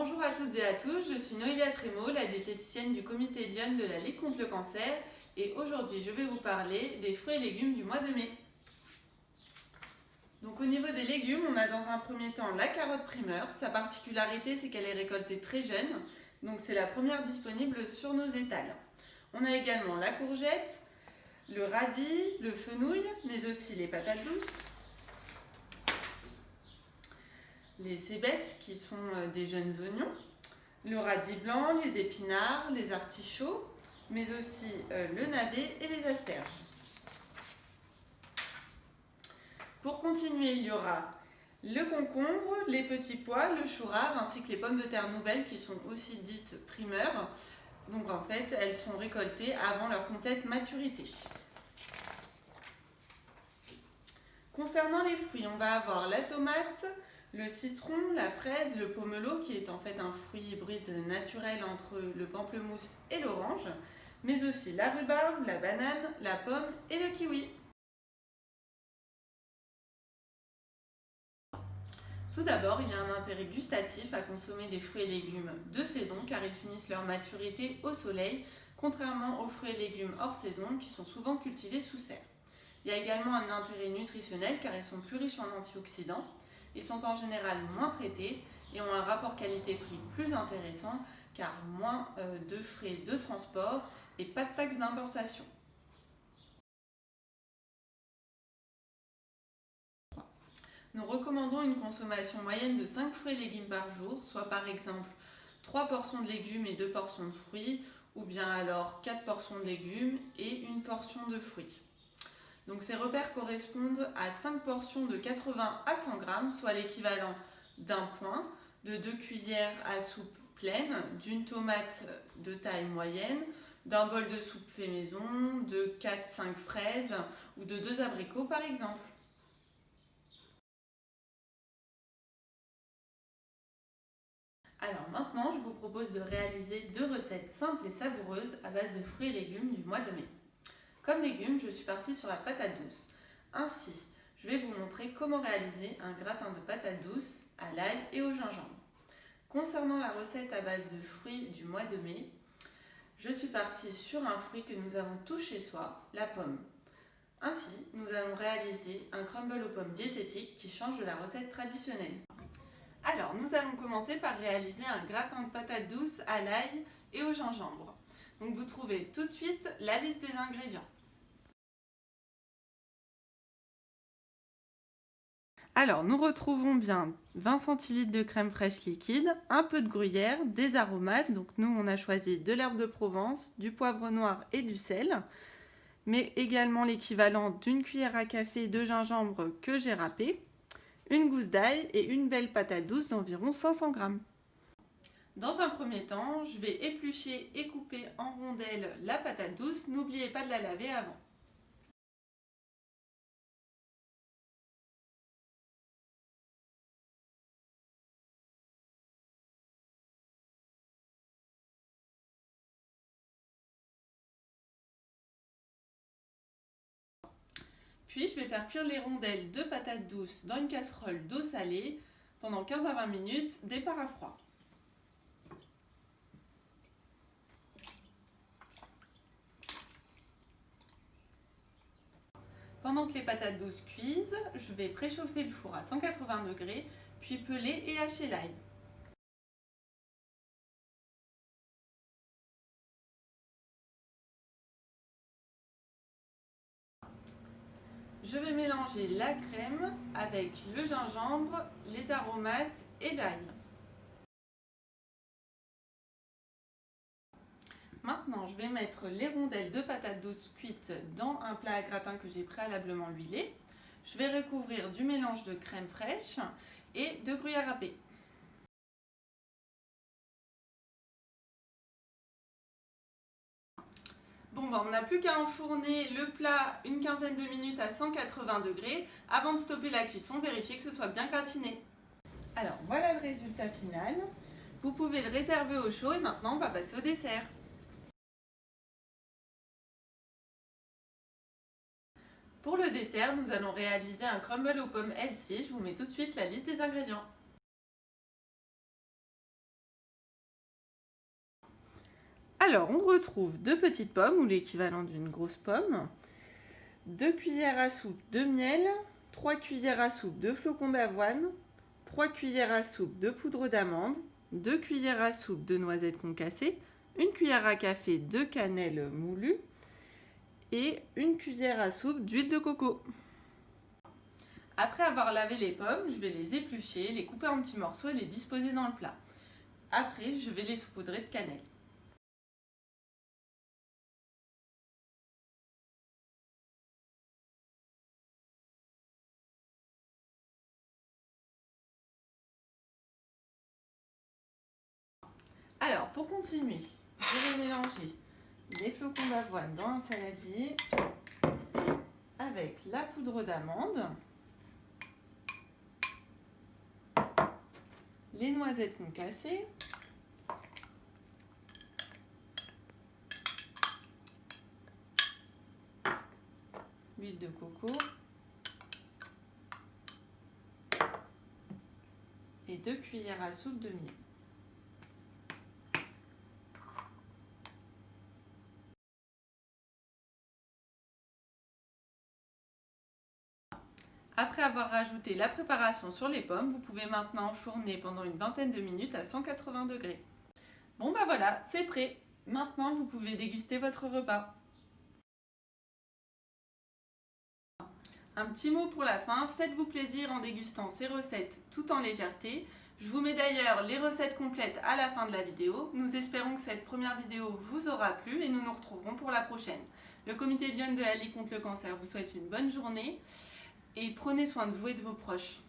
Bonjour à toutes et à tous, je suis Noélia Trémaud, la diététicienne du comité de Lyon de la Ligue contre le cancer et aujourd'hui je vais vous parler des fruits et légumes du mois de mai. Donc au niveau des légumes, on a dans un premier temps la carotte primeur. Sa particularité c'est qu'elle est récoltée très jeune, donc c'est la première disponible sur nos étals. On a également la courgette, le radis, le fenouil, mais aussi les patates douces, les cébettes qui sont des jeunes oignons, le radis blanc, les épinards, les artichauts, mais aussi le navet et les asperges. Pour continuer, il y aura le concombre, les petits pois, le chou rave ainsi que les pommes de terre nouvelles qui sont aussi dites primeurs. Donc en fait, elles sont récoltées avant leur complète maturité. Concernant les fruits, on va avoir la tomate, le citron, la fraise, le pomelo qui est en fait un fruit hybride naturel entre le pamplemousse et l'orange, mais aussi la rhubarbe, la banane, la pomme et le kiwi. Tout d'abord, il y a un intérêt gustatif à consommer des fruits et légumes de saison car ils finissent leur maturité au soleil, contrairement aux fruits et légumes hors saison qui sont souvent cultivés sous serre. Il y a également un intérêt nutritionnel car ils sont plus riches en antioxydants. Ils sont en général moins traités et ont un rapport qualité-prix plus intéressant car moins de frais de transport et pas de taxes d'importation. Nous recommandons une consommation moyenne de 5 fruits et légumes par jour, soit par exemple 3 portions de légumes et 2 portions de fruits, ou bien alors 4 portions de légumes et 1 portion de fruits. Donc ces repères correspondent à 5 portions de 80 à 100 grammes, soit l'équivalent d'un point, de 2 cuillères à soupe pleine, d'une tomate de taille moyenne, d'un bol de soupe fait maison, de 4-5 fraises ou de 2 abricots par exemple. Alors maintenant, je vous propose de réaliser 2 recettes simples et savoureuses à base de fruits et légumes du mois de mai. Comme légumes, je suis partie sur la patate douce. Ainsi, je vais vous montrer comment réaliser un gratin de patates douces à l'ail et au gingembre. Concernant la recette à base de fruits du mois de mai, je suis partie sur un fruit que nous avons tous chez soi, la pomme. Ainsi, nous allons réaliser un crumble aux pommes diététique qui change de la recette traditionnelle. Alors, nous allons commencer par réaliser un gratin de patates douces à l'ail et au gingembre. Donc, vous trouvez tout de suite la liste des ingrédients. Alors, nous retrouvons bien 20 centilitres de crème fraîche liquide, un peu de gruyère, des aromates. Donc, nous, on a choisi de l'herbe de Provence, du poivre noir et du sel, mais également l'équivalent d'une cuillère à café de gingembre que j'ai râpé, une gousse d'ail et une belle patate douce d'environ 500 grammes. Dans un premier temps, je vais éplucher et couper en rondelles la patate douce. N'oubliez pas de la laver avant. Puis je vais faire cuire les rondelles de patates douces dans une casserole d'eau salée pendant 15 à 20 minutes, départ à froid. Pendant que les patates douces cuisent, je vais préchauffer le four à 180 degrés, puis peler et hacher l'ail. Je vais mélanger la crème avec le gingembre, les aromates et l'ail. Maintenant, je vais mettre les rondelles de patates douces cuites dans un plat à gratin que j'ai préalablement huilé. Je vais recouvrir du mélange de crème fraîche et de gruyère râpée. Bon, on n'a plus qu'à enfourner le plat une quinzaine de minutes à 180 degrés. Avant de stopper la cuisson, vérifiez que ce soit bien gratiné. Alors, voilà le résultat final. Vous pouvez le réserver au chaud et maintenant, on va passer au dessert. Pour le dessert, nous allons réaliser un crumble aux pommes healthy. Je vous mets tout de suite la liste des ingrédients. Alors, on retrouve 2 petites pommes, ou l'équivalent d'une grosse pomme, 2 cuillères à soupe de miel, 3 cuillères à soupe de flocons d'avoine, 3 cuillères à soupe de poudre d'amande, 2 cuillères à soupe de noisettes concassées, 1 cuillère à café de cannelle moulue et 1 cuillère à soupe d'huile de coco. Après avoir lavé les pommes, je vais les éplucher, les couper en petits morceaux et les disposer dans le plat. Après, je vais les saupoudrer de cannelle. Alors, pour continuer, je vais mélanger les flocons d'avoine dans un saladier avec la poudre d'amande, les noisettes concassées, l'huile de coco et 2 cuillères à soupe de miel. Après avoir rajouté la préparation sur les pommes, vous pouvez maintenant enfourner pendant une vingtaine de minutes à 180 degrés. Bon bah voilà, c'est prêt. Maintenant, vous pouvez déguster votre repas. Un petit mot pour la fin, faites-vous plaisir en dégustant ces recettes tout en légèreté. Je vous mets d'ailleurs les recettes complètes à la fin de la vidéo. Nous espérons que cette première vidéo vous aura plu et nous nous retrouverons pour la prochaine. Le comité de Lyon de la Ligue contre le cancer vous souhaite une bonne journée et prenez soin de vous et de vos proches.